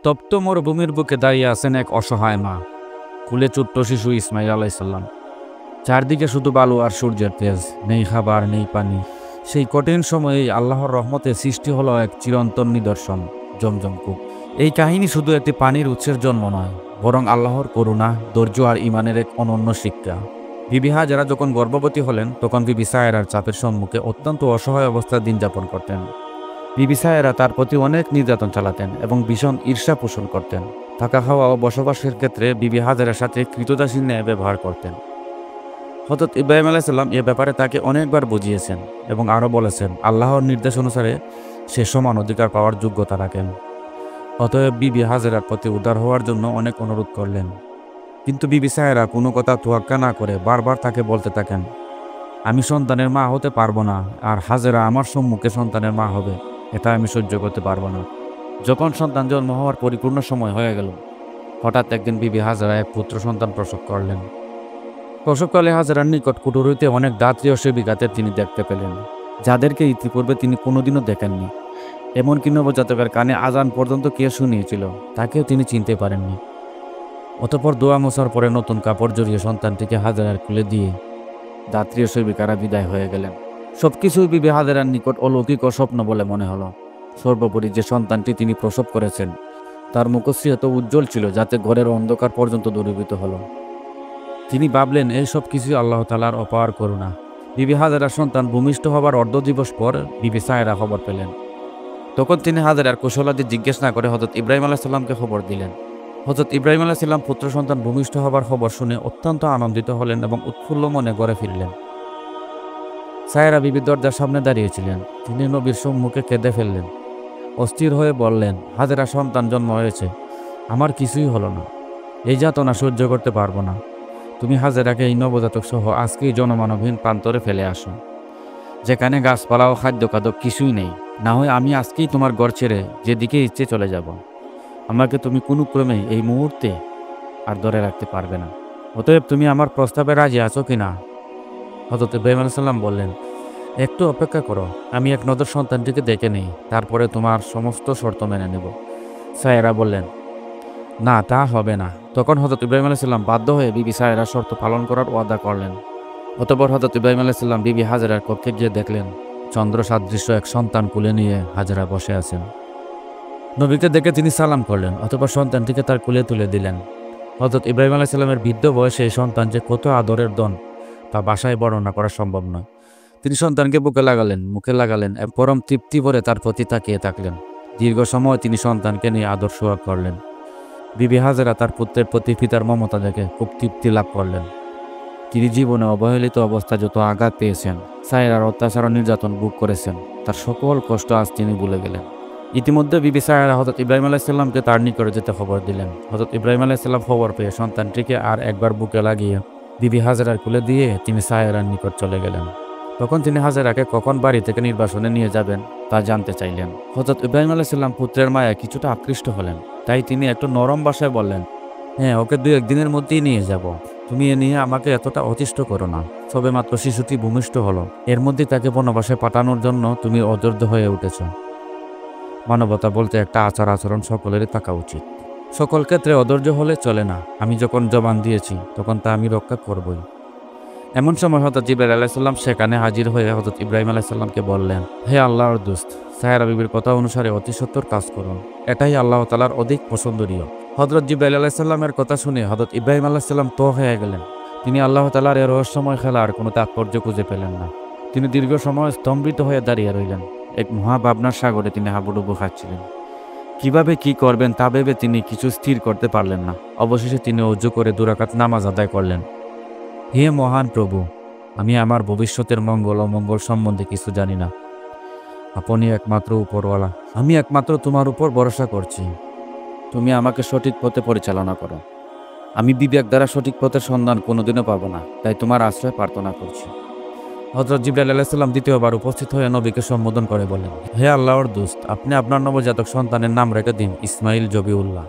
তপ্ত মরুভূমির বুকে দাঁড়িয়ে আছেন এক অসহায় মা, কুলে ছোট্ট শিশু ইসমাইল আলাইসাল্লাম। চারদিকে শুধু বালু আর সূর্যের তেজ, নেই খাবার নেই পানি। সেই কঠিন সময়েই আল্লাহর রহমতে সৃষ্টি হলো এক চিরন্তন নিদর্শন, জমজম কূপ। এই কাহিনী শুধু একটি পানির উৎসের জন্ম নয়, বরং আল্লাহর করুণা, ধৈর্য আর ইমানের এক অনন্য শিক্ষা। বিবি হাজেরা যখন গর্ভবতী হলেন, তখন বিবি সায়েরার চাপের সম্মুখে অত্যন্ত অসহায় অবস্থায় দিন যাপন করতেন। বিবি সায়েরা তার প্রতি অনেক নির্যাতন চালাতেন এবং ভীষণ ঈর্ষা পোষণ করতেন। থাকা খাওয়া ও বসবাসের ক্ষেত্রে বিবি হাজেরার সাথে কৃতদাসীর ন্যায় ব্যবহার করতেন। হযরত ইব্রাহিম আলাইহিসসালাম এ ব্যাপারে তাকে অনেকবার বুঝিয়েছেন এবং আরও বলেছেন আল্লাহর নির্দেশ অনুসারে সে সমান অধিকার পাওয়ার যোগ্যতা রাখেন। অতএব বিবি হাজেরার প্রতি উদার হওয়ার জন্য অনেক অনুরোধ করলেন। কিন্তু বিবি সায়েরা কোনো কথা তোয়াক্কা না করে বারবার তাকে বলতে থাকেন, আমি সন্তানের মা হতে পারবো না, আর হাজেরা আমার সম্মুখে সন্তানের মা হবে, এটা আমি সহ্য করতে পারবো না। যখন সন্তান জন্ম হওয়ার পরিপূর্ণ সময় হয়ে গেল, হঠাৎ একদিন বিবি হাজেরা এক পুত্র সন্তান প্রসব করলেন। প্রসবকালে হাজেরার নিকট কুটুর হইতে অনেক দাত্রী ও সেবিকাদের তিনি দেখতে পেলেন, যাদেরকে ইতিপূর্বে তিনি কোনোদিনও দেখেননি। এমনকি নবজাতকের কানে আজান পর্যন্ত কে শুনিয়েছিল তাকেও তিনি চিনতে পারেননি। অতঃপর দোয়া মোছার পরে নতুন কাপড় জড়িয়ে সন্তানটিকে হাজেরার খুলে দিয়ে দাত্রী ও সেবিকারা বিদায় হয়ে গেলেন। সবকিছুই বিবি হাজেরার নিকট অলৌকিক ও স্বপ্ন বলে মনে হলো। সর্বোপরি যে সন্তানটি তিনি প্রসব করেছেন তার মুখশ্রী এত উজ্জ্বল ছিল যাতে ঘরের অন্ধকার পর্যন্ত দূরীভূত হলো। তিনি ভাবলেন এই সব কিছুই আল্লাহ তাআলার অপার করুণা। বিবি হাজেরার সন্তান ভূমিষ্ঠ হবার অর্ধ দিবস পর বিবি সায়েরা খবর পেলেন। তখন তিনি হাজেরার কুশলাদি জিজ্ঞেস না করে হযরত ইব্রাহিম আলাইহিস সালামকে খবর দিলেন। হযরত ইব্রাহিম আলাইহিস সালাম পুত্র সন্তান ভূমিষ্ঠ হবার খবর শুনে অত্যন্ত আনন্দিত হলেন এবং উৎফুল্ল মনে ঘরে ফিরলেন। সায়েরা বিবি দরজার সামনে দাঁড়িয়েছিলেন। তিনি নবীর সম্মুখে কেঁদে ফেললেন। অস্থির হয়ে বললেন, হাজেরা সন্তান জন্ম হয়েছে, আমার কিছুই হলো না, এই যাতনা সহ্য করতে পারবো না। তুমি হাজেরাকে এই নবজাতক সহ আজকেই জনমানবহীন প্রান্তরে ফেলে আসো, যেখানে গাছপালা ও খাদ্য খাদক কিছুই নেই। না হয় আমি আজকেই তোমার ঘর ছেড়ে যেদিকে ইচ্ছে চলে যাব। আমাকে তুমি কোনো ক্রমেই এই মুহূর্তে আর ধরে রাখতে পারবে না। অতএব তুমি আমার প্রস্তাবে রাজি আছো কিনা? হযরত ইব্রাহিম আলাইহিস সালাম বললেন, একটু অপেক্ষা করো, আমি এক নজর সন্তানটিকে দেখে নেই, তারপরে তোমার সমস্ত শর্ত মেনে নেব। সায়েরা বললেন, না, তা হবে না। তখন হযরত ইব্রাহিম আলাইহিস সালাম বাধ্য হয়ে বিবি সায়েরার শর্ত পালন করার ওয়াদা করলেন। অতঃপর হযরত ইব্রাহিম আলাইহিস সালাম বিবি হাজেরার কক্ষে গিয়ে দেখলেন চন্দ্র সাদৃশ্য এক সন্তান কোলে নিয়ে হাজেরা বসে আছেন। নবীকে দেখে তিনি সালাম করলেন, অতঃপর সন্তানটিকে তার কোলে তুলে দিলেন। হযরত ইব্রাহিম আলাইহিস সালামের বৃদ্ধ বয়সে এই সন্তান যে কত আদরের ধন তা ভাষায় বর্ণনা করা সম্ভব নয়। তিনি সন্তানকে বুকে লাগালেন, মুখে লাগালেন এবং পরম তৃপ্তি ভরে তার প্রতি তাকিয়ে থাকলেন। দীর্ঘ সময় তিনি সন্তানকে নিয়ে আদর সোহাগ করলেন। বিবি হাজেরা তার পুত্রের প্রতি পিতার মমতা দেখে খুব তৃপ্তি লাভ করলেন। তিনি জীবনে অবহেলিত অবস্থা যত আঘাত পেয়েছেন, সায়েরার অত্যাচার ও নির্যাতন ভোগ করেছেন, তার সকল কষ্ট আজ তিনি ভুলে গেলেন। ইতিমধ্যে বিবি সায়েরা হযরত ইব্রাহিম আলাইহিস সালামকে তার নিকটে যেতে খবর দিলেন। হযরত ইব্রাহিম আলাইহিস সালাম খবর পেয়ে সন্তানটিকে আর একবার বুকে লাগিয়ে বিবি হাজেরার কোলে দিয়ে তিনি সায়েরার নিকট চলে গেলেন। তখন তিনি হাজেরাকে কখন বাড়ি থেকে নির্বাসনে নিয়ে যাবেন তা জানতে চাইলেন। হযরত ইব্রাহিম আলাইহিস সালাম পুত্রের মায়ায় কিছুটা আকৃষ্ট হলেন, তাই তিনি একটু নরম ভাষায় বললেন, হ্যাঁ, ওকে 2-1 দিনের মধ্যেই নিয়ে যাব। তুমি এ নিয়ে আমাকে এতটা অতিষ্ঠ করো না। সবে মাত্র শিশুটি ভূমিষ্ঠ হলো, এর মধ্যে তাকে বনবাসে পাঠানোর জন্য তুমি অধৈর্য হয়ে উঠেছ। মানবতা বলতে একটা আচার আচরণ সকলেরই থাকা উচিত। সকল ক্ষেত্রে অধৈর্য হলে চলে না। আমি যখন জবান দিয়েছি তখন তা আমি রক্ষা করবই। এমন সময় হযরত জিবরাইল আলাইহিস সালাম সেখানে হাজির হয়ে হযরত ইব্রাহিম আলাইহিস সালামকে বললেন, হে আল্লাহর দোস্ত, সায়েরা বিবির কথা অনুসারে অতি সত্বর কাজ করুন, এটাই আল্লাহ তাআলার অধিক পছন্দনীয়। হযরত জিবরাইল আলাইহিস সালামের কথা শুনে হযরত ইব্রাহিম আলাইহিস সালাম তো হয়ে গেলেন। তিনি আল্লাহ তাআলার এর রহস্যময় খেলার কোনো তাৎপর্য খুঁজে পেলেন না। তিনি দীর্ঘ সময় স্তম্ভিত হয়ে দাঁড়িয়ে রইলেন। এক মহাভাবনার সাগরে তিনি হাবুডুবু খাচ্ছিলেন। কিভাবে কি করবেন তা ভেবে তিনি কিছু স্থির করতে পারলেন না। অবশেষে তিনি ওযু করে 2 রাকাত নামাজ আদায় করলেন। হে মহান প্রভু, আমি আমার ভবিষ্যতের মঙ্গল অমঙ্গল সম্বন্ধে কিছু জানি না। আপনি একমাত্র উপরওয়ালা। আমি একমাত্র তোমার উপর ভরসা করছি। তুমি আমাকে সঠিক পথে পরিচালনা করো। আমি বিবেক দ্বারা সঠিক পথের সন্ধান কোনোদিনও পাবো না, তাই তোমার আশ্রয় প্রার্থনা করছি। হযরত জিবরাইল আলাইহিস সালাম দ্বিতীয়বার উপস্থিত হয়ে নবীকে সম্বোধন করে বলেন, হে আল্লাহর দোস্ত, আপনি আপনার নবজাতক সন্তানের নাম রেখে দিন ইসমাইল জবিউল্লাহ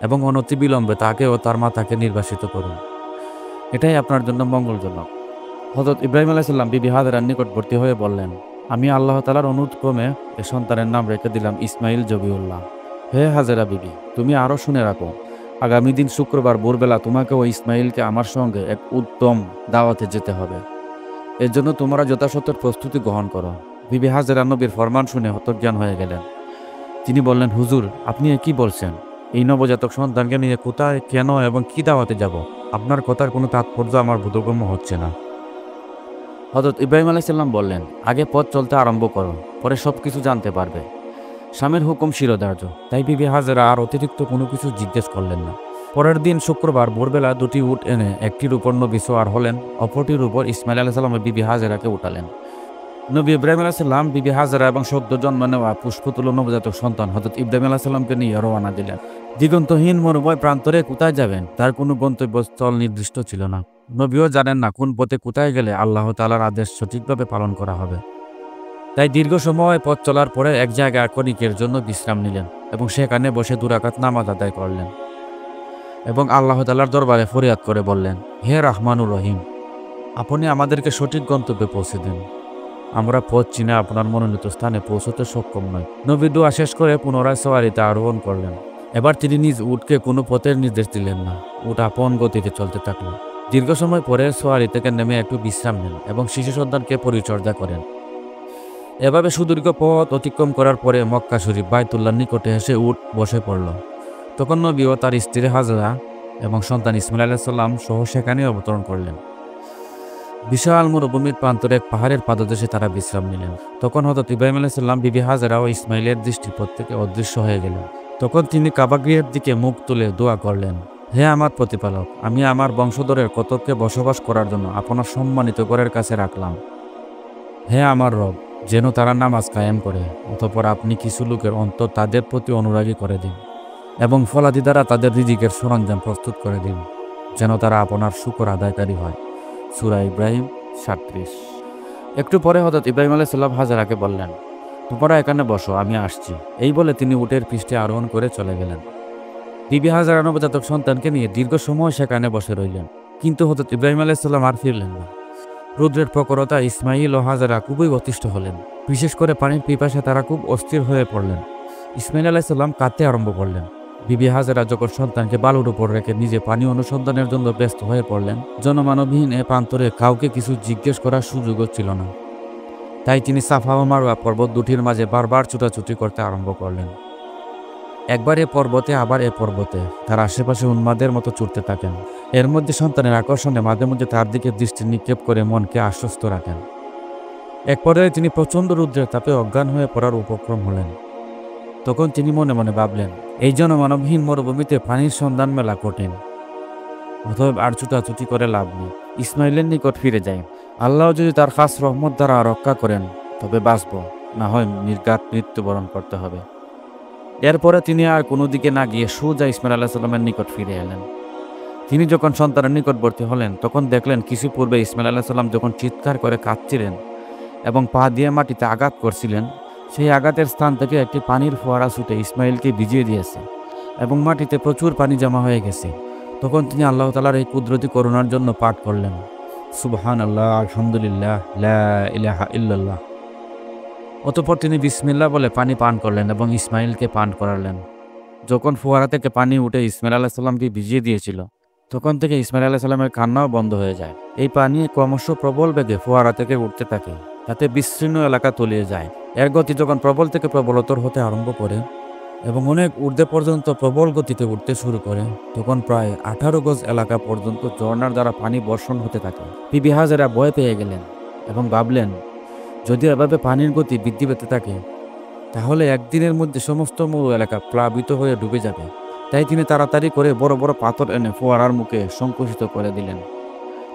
এবং অনতিবিলম্বে তাকে ও তার মাতাকে নির্বাসিত করুন। এটাই আপনার জন্য মঙ্গলজনক। হযরত ইব্রাহিম আলাইহিস সালাম বিবি হাজেরার নিকটবর্তী হয়ে বললেন, আমি আল্লাহ তাআলার অনুরোধ ক্রমে এ সন্তানের নাম রেখে দিলাম ইসমাইল জবিউল্লাহ। হে হাজেরা বিবি, তুমি আরও শুনে রাখো, আগামী দিন শুক্রবার ভোরবেলা তোমাকে ও ইসমাইলকে আমার সঙ্গে এক উত্তম দাওয়াতে যেতে হবে। এর জন্য তোমরা যথাযথ প্রস্তুতি গ্রহণ করো। বিবি হাজেরা নবীর ফরমান শুনে হতজ্ঞান হয়ে গেলেন। তিনি বললেন, হুজুর, আপনি এ কি বলছেন? এই নবজাতক সন্তানকে নিয়ে কোথায়, কেন এবং কি দাওয়াতে যাব? আপনার কথার কোনো তাৎপর্য আমার বোধগম্য হচ্ছে না। হযরত ইব্রাহিম আলাইহিস সালাম বললেন, আগে পথ চলতে আরম্ভ করো, পরে সব কিছু জানতে পারবে। স্বামীর হুকুম শিরোধার্য, তাই বিবি হাজেরা আর অতিরিক্ত কোনো কিছু জিজ্ঞেস করলেন না। পরের দিন শুক্রবার ভোরবেলা দুটি উট এনে একটির উপর নবী সোয়ার হলেন, অপরটির উপর ইসমাইল আলাইহিস সালামের বিবি হাজেরাকে উঠালেন। নবী ইব্রাহিম আলাইহিস সালাম, বিবি হাজেরা এবং সদ্য জন্ম নেওয়া পুষ্পতুল্য নবজাতক সন্তান হযরত ইব্রাহিম আলাইহিস সালামকে নিয়ে রওনা দিলেন। দিগন্তহীন মরুময় প্রান্তরে কোথায় যাবেন তার কোনো গন্তব্যস্থল নির্দিষ্ট ছিল না। নবীও জানেন না কোন পথে কোথায় গেলে আল্লাহ তাআলার আদেশ সঠিকভাবে পালন করা হবে। তাই দীর্ঘ সময় পথ চলার পরে এক জায়গায় ক্ষণিকের জন্য বিশ্রাম নিলেন এবং সেখানে বসে 2 রাকাত নামাজ আদায় করলেন এবং আল্লাহ তাআলার দরবারে ফরিয়াদ করে বললেন, হে রহমানুর রহিম, আপনি আমাদেরকে সঠিক গন্তব্যে পৌঁছে দিন। আমরা পথ চিনে আপনার মনোনীত স্থানে পৌঁছতে সক্ষম নই। নবী দোয়া শেষ করে পুনরায় সওয়ারিতে আরোহণ করলেন। এবার তিনি নিজ উটকে কোনো পথের নির্দেশ দিলেন না। উট আপন গতিতে চলতে থাকল। দীর্ঘ সময় পরে সওয়ারি থেকে নেমে একটু বিশ্রাম নেন এবং শিশু সন্তানকে পরিচর্যা করেন। এভাবে সুদীর্ঘ পথ অতিক্রম করার পরে মক্কা শরীফ বাইতুল্লাহর নিকটে এসে উট বসে পড়ল। তখন নবী ও তার স্ত্রী হাজরা এবং সন্তান ইসমাইল আলাইহিস সালাম সহ সেখানে অবতরণ করলেন। বিশাল মরুভূমির প্রান্তরে এক পাহাড়ের পাদদেশে তারা বিশ্রাম নিলেন। তখন হযরত ইব্রাহিম আলাইহিস সালাম, বিবি হাজেরা ও ইসমাইলের দৃষ্টিপথ থেকে অদৃশ্য হয়ে গেলেন। তখন তিনি কাবাগৃহের দিকে মুখ তুলে দোয়া করলেন, হে আমার প্রতিপালক, আমি আমার বংশধরের কতককে বসবাস করার জন্য আপনার সম্মানিত ঘরের কাছে রাখলাম। হে আমার রব, যেন তারা নামাজ কায়েম করে, অতঃপর আপনি কিছু লোকের অন্তর তাদের প্রতি অনুরাগী করে দিন এবং ফলাদি দ্বারা তাদের রিজিকের সরঞ্জাম প্রস্তুত করে দিন, যেন তারা আপনার শুকর আদায়কারী হয়। সূরা ইব্রাহিম 37। একটু পরে হযরত ইব্রাহিম আলাইহিস সালাম হাজেরাকে বললেন, তোমরা এখানে বসো, আমি আসছি। এই বলে তিনি উটের পৃষ্ঠে আরোহণ করে চলে গেলেন। বিবি হাজেরা নবজাতক সন্তানকে নিয়ে দীর্ঘ সময় সেখানে বসে রইলেন, কিন্তু হযরত ইব্রাহিম আলাইহিস সালাম আর ফিরলেন না। রৌদ্রের প্রখরতা ইসমাইল ও হাজেরা খুবই অতিষ্ঠ হলেন। বিশেষ করে পানির পিপাসে তারা খুব অস্থির হয়ে পড়লেন। ইসমাইল আলাইহিস সালাম কাঁদতে আরম্ভ করলেন। বিবি হাজেরা যখন সন্তানকে বালুর উপর রেখে নিজে পানি অনুসন্ধানের জন্য ব্যস্ত হয়ে পড়লেন, জনমানবহীন এ প্রান্তরে কাউকে কিছু জিজ্ঞেস করার সুযোগও ছিল না। তাই তিনি সাফা ও মারওয়া পর্বত দুটির মাঝে বারবার ছুটাছুটি করতে আরম্ভ করলেন। একবার এ পর্বতে, আবার এ পর্বতে। তার আশেপাশে উন্মাদের মতো ছুটতে থাকেন। এর মধ্যে সন্তানের আকর্ষণে মাঝে মধ্যে তার দিকে দৃষ্টি নিক্ষেপ করে মনকে আশ্বস্ত রাখেন। এক পর্যায়ে তিনি প্রচণ্ড রৌদ্রের তাপে অজ্ঞান হয়ে পড়ার উপক্রম হলেন। তখন তিনি মনে মনে ভাবলেন, এই জনমানবহীন মরুভূমিতে পানির সন্ধান মেলা কঠিন, অতএব আর ছুটাছুটি করে লাভ নেই। ইসমাইলের নিকট ফিরে যায়। আল্লাহ যদি তার খাস রহমত দ্বারা রক্ষা করেন তবে বাঁচব, না হয় নির্ঘাত মৃত্যুবরণ করতে হবে। এরপরে তিনি আর কোনো দিকে না গিয়ে সোজা ইসমাইল আলাইহিস সালামের নিকট ফিরে এলেন। তিনি যখন সন্তানের নিকটবর্তী হলেন তখন দেখলেন কিছু পূর্বে ইসমাইল আলাইহিস সালাম যখন চিৎকার করে কাঁদছিলেন এবং পা দিয়ে মাটিতে আঘাত করছিলেন, সেই আঘাতের স্থান থেকে একটি পানির ফোয়ারা ছুটে ইসমাইলকে ভিজিয়ে দিয়েছে এবং মাটিতে প্রচুর পানি জমা হয়ে গেছে। তখন তিনি আল্লাহ তাআলার এই কুদরতি করুণার জন্য পাঠ করলেন, সুবহানাল্লাহ, আলহামদুলিল্লাহ, লা ইলাহা ইল্লাল্লাহ। অতঃপর তিনি বিসমিল্লাহ বলে পানি পান করলেন এবং ইসমাইলকে পান করালেন। যখন ফোয়ারা থেকে পানি উঠে ইসমাইল আলাইহিস সালামকে ভিজিয়ে দিয়েছিল, তখন থেকে ইসমাইল আলাইহিস সালামের কান্নাও বন্ধ হয়ে যায়। এই পানি ক্রমশ প্রবল বেগে ফোয়ারা থেকে উঠতে থাকে, তাতে বিস্তীর্ণ এলাকা তলিয়ে যায়। এর গতি যখন প্রবল থেকে প্রবলতর হতে আরম্ভ করে এবং অনেক ঊর্ধ্বে পর্যন্ত প্রবল গতিতে উঠতে শুরু করে, তখন প্রায় 18 গজ এলাকা পর্যন্ত ঝর্ণার দ্বারা পানি বর্ষণ হতে থাকে। বিবি হাজেরা ভয় পেয়ে গেলেন এবং ভাবলেন, যদি এভাবে পানির গতি বৃদ্ধি পেতে থাকে তাহলে একদিনের মধ্যে সমস্ত মরু এলাকা প্লাবিত হয়ে ডুবে যাবে। তাই তিনি তাড়াতাড়ি করে বড় বড় পাথর এনে ফোয়ারার মুখে সংকুচিত করে দিলেন।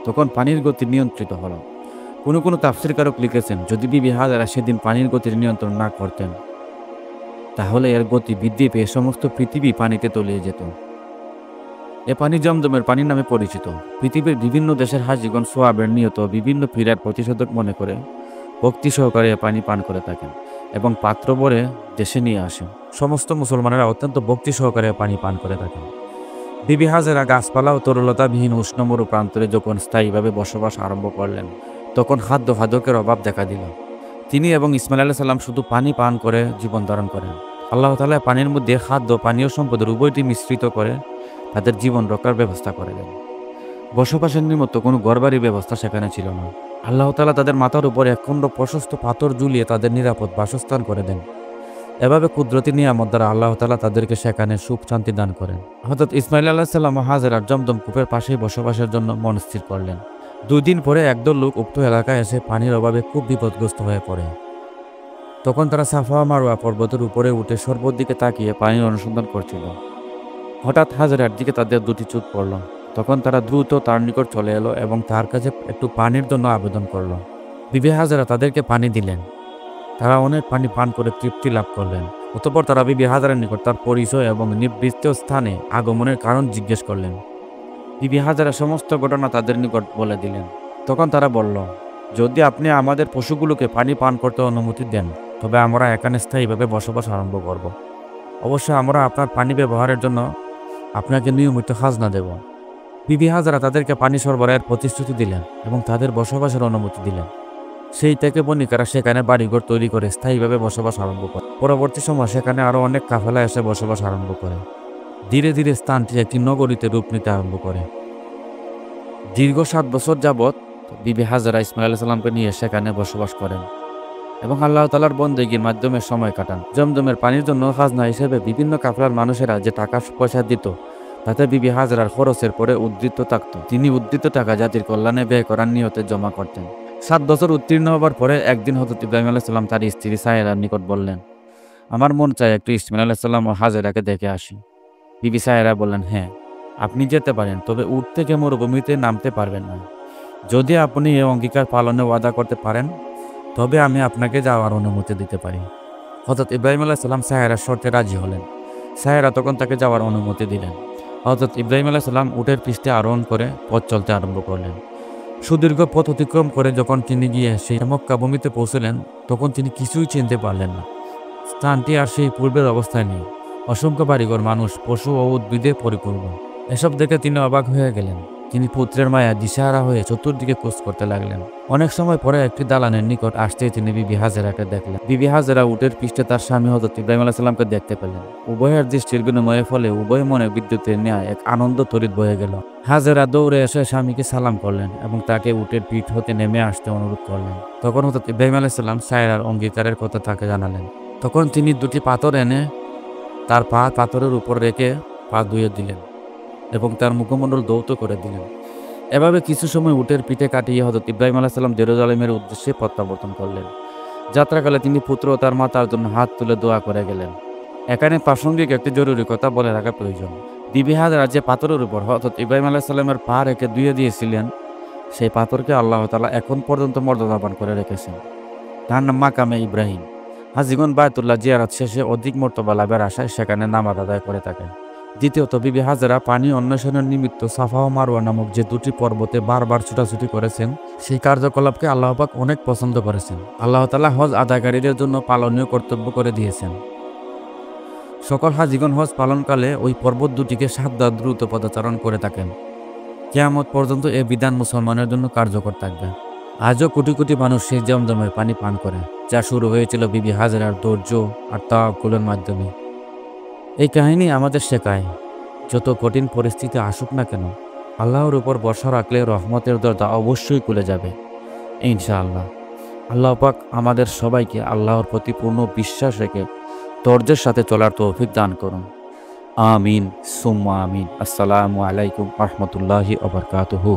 তখন পানির গতি নিয়ন্ত্রিত হলো। কোনো কোনো তাফসীরকারক লিখেছেন, যদি বিবি হাজেরা সেদিন পানির গতির নিয়ন্ত্রণ না করতেন তাহলে এর গতি বৃদ্ধি পেয়ে সমস্ত পৃথিবী পানিতে তলিয়ে যেত। এ পানি জমজমের পানি নামে পরিচিত। পৃথিবীর বিভিন্ন দেশের হাজিগণ সোয়াবের নিয়ত বিভিন্ন পীড়ার প্রতিষেধক মনে করে ভক্তি সহকারে এ পানি পান করে থাকেন এবং পাত্র ভরে দেশে নিয়ে আসেন। সমস্ত মুসলমানেরা অত্যন্ত ভক্তি সহকারে পানি পান করে থাকেন। বিবি হাজেরা গাছপালা ও তরলতাবিহীন উষ্ণমরু প্রান্তরে যখন স্থায়ীভাবে বসবাস আরম্ভ করলেন, তখন খাদ্য খাদকের অভাব দেখা দিল। তিনি এবং ইসমাইল আলাইহিস সালাম শুধু পানি পান করে জীবন ধারণ করেন। আল্লাহ তাআলা পানির মধ্যে খাদ্য পানীয় সম্পদের উভয়টি মিশ্রিত করে তাদের জীবন রক্ষার ব্যবস্থা করে দেন। বসবাসের নিমিত্ত কোনো ঘরবাড়ির ব্যবস্থা সেখানে ছিল না। আল্লাহ তাআলা তাদের মাথার উপর একখণ্ড প্রশস্ত পাথর ঝুলিয়ে তাদের নিরাপদ বাসস্থান করে দেন। এভাবে কুদরতি নিয়ামত দ্বারা আল্লাহ তাআলা তাদেরকে সেখানে সুখ শান্তি দান করেন। হযরত ইসমাঈল আলাইহিস সালাম ও হাজেরা জমজম কূপের পাশেই বসবাসের জন্য মন স্থির করলেন। 2 দিন পরে একদল লোক উক্ত এলাকায় এসে পানির অভাবে খুব বিপদগ্রস্ত হয়ে পড়ে। তখন তারা সাফা মারওয়া পর্বতের উপরে উঠে সর্বর দিকে তাকিয়ে পানির অনুসন্ধান করছিল। হঠাৎ হাজেরার দিকে তাদের দুটি চোখ পড়ল। তখন তারা দ্রুত তার নিকট চলে এলো এবং তার কাছে একটু পানির জন্য আবেদন করল। বিবি হাজেরা তাদেরকে পানি দিলেন। তারা অনেক পানি পান করে তৃপ্তি লাভ করলেন। অতঃপর তারা বিবি হাজেরার নিকট তার পরিচয় এবং নির্দিষ্ট স্থানে আগমনের কারণ জিজ্ঞেস করলেন। বিবি হাজেরা সমস্ত ঘটনা তাদের নিকট বলে দিলেন। তখন তারা বলল, যদি আপনি আমাদের পশুগুলোকে পানি পান করতে অনুমতি দেন, তবে আমরা এখানে স্থায়ীভাবে বসবাস আরম্ভ করব। অবশ্যই আমরা আপনার পানি ব্যবহারের জন্য আপনাকে নিয়মিত খাজনা দেব। বিবি হাজেরা তাদেরকে পানি সরবরাহের প্রতিশ্রুতি দিলেন এবং তাদের বসবাসের অনুমতি দিলেন। সেই থেকে বণিকেরা সেখানে বাড়িঘর তৈরি করে স্থায়ীভাবে বসবাস আরম্ভ করে। পরবর্তী সময় সেখানে আরও অনেক কাফেলা এসে বসবাস আরম্ভ করে। ধীরে ধীরে স্থানটি একটি নগরীতে রূপ নিতে আরম্ভ করে। দীর্ঘ 7 বছর যাবৎ বিবি হাজেরা ইসমাঈল আলাইহিস সালামকে নিয়ে সেখানে বসবাস করেন এবং আল্লাহ তাআলার বন্দেগীর মাধ্যমে সময় কাটান। জমজমের পানির জন্য খাজনা হিসেবে বিভিন্ন কাফেলার মানুষেরা যে টাকা পয়সা দিত, তাতে বিবি হাজেরার খরচের পরে উদ্ধৃত থাকত। তিনি উদ্ধৃত টাকা জাতির কল্যাণে ব্যয় করার নিয়তে জমা করতেন। 7 বছর উত্তীর্ণ হবার পরে একদিন হযরত ইব্রাহিম আলাইহিস সালাম তার স্ত্রী সায়রার নিকট বললেন, আমার মন চায় একটু ইসমাঈল আলাইহিস সালাম ও হাজেরাকে দেখে আসি। বিবি সায়রা বললেন, হ্যাঁ, আপনি যেতে পারেন, তবে উট থেকে মরুভূমিতে নামতে পারবেন না। যদি আপনি এই অঙ্গীকার পালনে ওয়াদা করতে পারেন, তবে আমি আপনাকে যাওয়ার অনুমতি দিতে পারি। হযরত ইব্রাহিম আলাইহিস সালাম সায়রার শর্তে রাজি হলেন। সায়রা তখন তাকে যাওয়ার অনুমতি দিলেন। হযরত ইব্রাহিম আলাইহিস সালাম উটের পৃষ্ঠে আরোহণ করে পথ চলতে আরম্ভ করলেন। সুদীর্ঘ পথ অতিক্রম করে যখন তিনি গিয়ে সেই মক্কা ভূমিতে পৌঁছলেন, তখন তিনি কিছুই চিনতে পারলেন না। স্থানটি আর সেই পূর্বের অবস্থায় নেই। অসংখ্য বাড়িঘর, মানুষ, পশু ও উদ্ভিদে পরিপূর্ণ। এসব দেখে তিনি অবাক হয়ে গেলেন। তিনি পুত্রের মায়া দিশাহারা হয়ে চতুর্দিকে খোঁজ করতে লাগলেন। অনেক সময় পরে একটি দালানের নিকট আসতেই তিনি বিবি হাজেরাকে দেখলেন। বিবি হাজেরা উটের পৃষ্ঠে তার স্বামী হযরত ইব্রাহিম আলাইহিস সালামকে দেখতে পেলেন। উভয়ের দৃষ্টির বিনিময়ের ফলে উভয় মনে বিদ্যুতের ন্যায় এক আনন্দ তড়িৎ বয়ে গেল। হাজেরা দৌড়ে এসে স্বামীকে সালাম করলেন এবং তাকে উটের পিঠ হতে নেমে আসতে অনুরোধ করলেন। তখন হযরত ইব্রাহিম আলাইহিস সালাম সায়রার অঙ্গীকারের কথা তাকে জানালেন। তখন তিনি 2টি পাথর এনে তার পাথরের উপর রেখে পা ধুয়ে দিলেন এবং তার মুখমণ্ডল ধৌত করে দিলেন। এভাবে কিছু সময় উটের পিঠে কাটিয়ে হযরত ইব্রাহিম আলাইহিস সালাম জেরুজালেমের উদ্দেশ্যে প্রত্যাবর্তন করলেন। যাত্রাকালে তিনি পুত্র ও তার মাতার জন্য হাত তুলে দোয়া করে গেলেন। এখানে প্রাসঙ্গিক একটি জরুরি কথা বলে রাখা প্রয়োজন। বিবি হাজেরা যে পাথরের উপর হযরত ইব্রাহিম আলাইহিস সালামের পা রেখে ধুয়ে দিয়েছিলেন, সেই পাথরকে আল্লাহ তাআলা এখন পর্যন্ত মর্যাদাবান করে রেখেছেন। তার নাম মাকামে ইব্রাহিম। হাজিগণ বায়তুল্লাহ জিয়ারত শেষে অধিক মর্তবা লাভের আশায় সেখানে নামাজ আদায় করে থাকেন। দ্বিতীয়ত, বিবি হাজেরা পানি অন্বেষণের নিমিত্ত সাফা ও মারওয়া নামক যে 2টি পর্বতে বারবার ছুটাছুটি করেছেন, সেই কার্যকলাপকে আল্লাহ পাক অনেক পছন্দ করেছেন। আল্লাহ তাআলা হজ আদায়কারীদের জন্য পালনীয় কর্তব্য করে দিয়েছেন। সকল হাজিগণ হজ পালনকালে ওই পর্বত 2টিকে সাবধান দ্রুত পদাচারণ করে থাকেন। কিয়ামত পর্যন্ত এ বিধান মুসলমানের জন্য কার্যকর থাকবে। আজও কোটি কোটি মানুষ সেই জমজমের পানি পান করে, যা শুরু হয়েছিল বিবি হাজেরার ধৈর্য আর তাওয়াক্কুলের মাধ্যমে। এই কাহিনী আমাদের শেখায়, যত কঠিন পরিস্থিতি আসুক না কেন, আল্লাহর উপর ভরসা রাখলে রহমতের দরজা অবশ্যই খুলে যাবে ইনশাআল্লাহ। আল্লাহ পাক আমাদের সবাইকে আল্লাহর প্রতি পূর্ণ বিশ্বাস রেখে ধৈর্যের সাথে চলার তৌফিক দান করুন। আমিন সুম্মা আমিন। আসসালামু আলাইকুম ওয়া রাহমাতুল্লাহি ওয়া বারাকাতুহু।